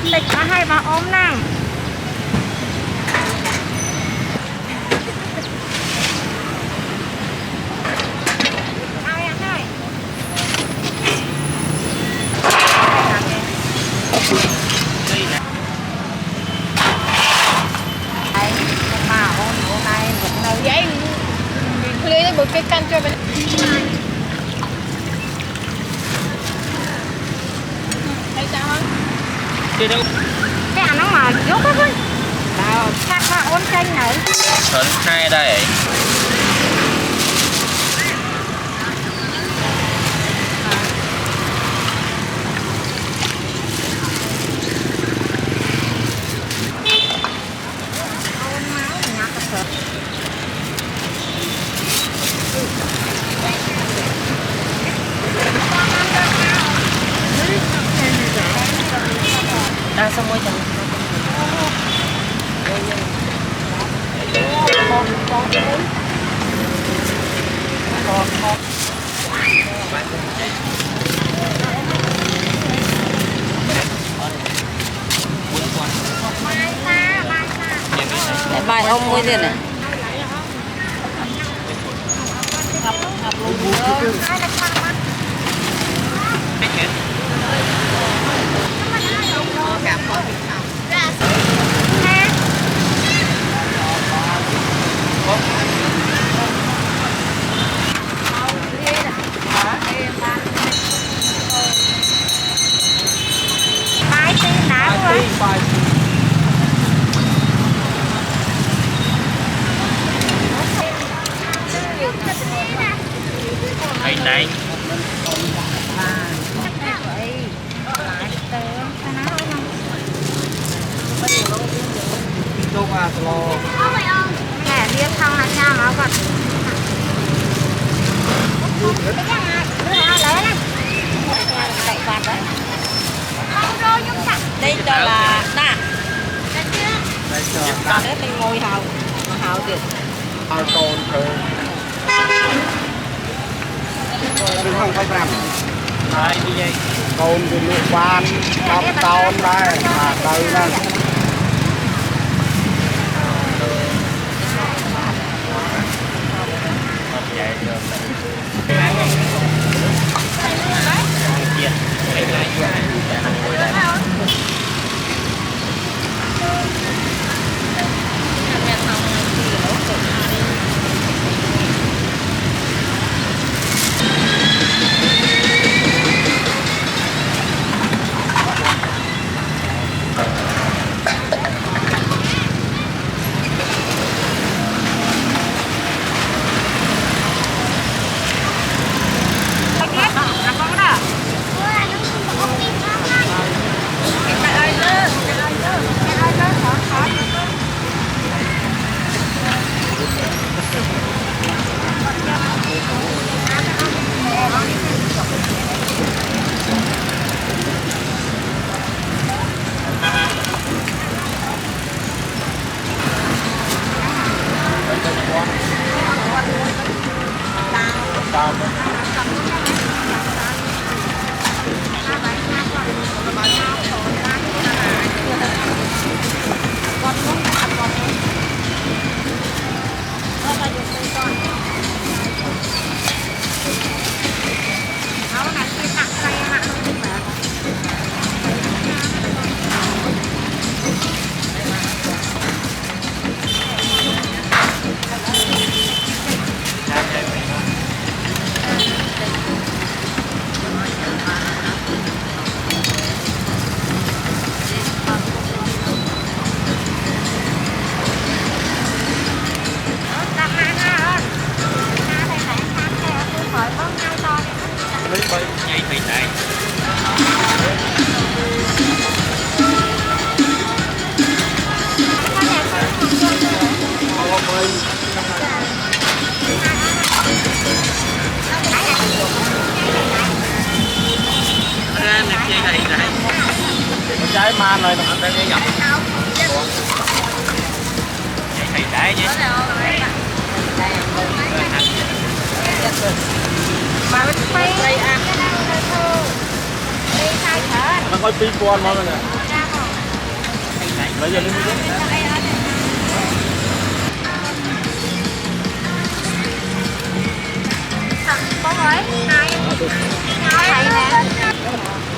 lịch mà hay mà ốm năng vậy lên một cái căn cho bên thấy sao không cái ăn nó mà dốt hết rồi chắc là ôn chanh này hơn 2 đây đang xong rồi chẳng bài ông mới tiền này đây đây nè điên xong là sao mà còn lấy này đậy quạt đấy đây cho là nè để mình ngồi hào được đừng không phải làm đây đi dây cồn thì lụa ban trong tàu đây mà từ đây dây thủy này ra nè dây này này trái man rồi anh đang nghe giọng dây thủy đá vậy mà mình phải đây ăn đi thay thở nó có pi con mà nè Bây giờ lên Con ơi, hai. Hai nè.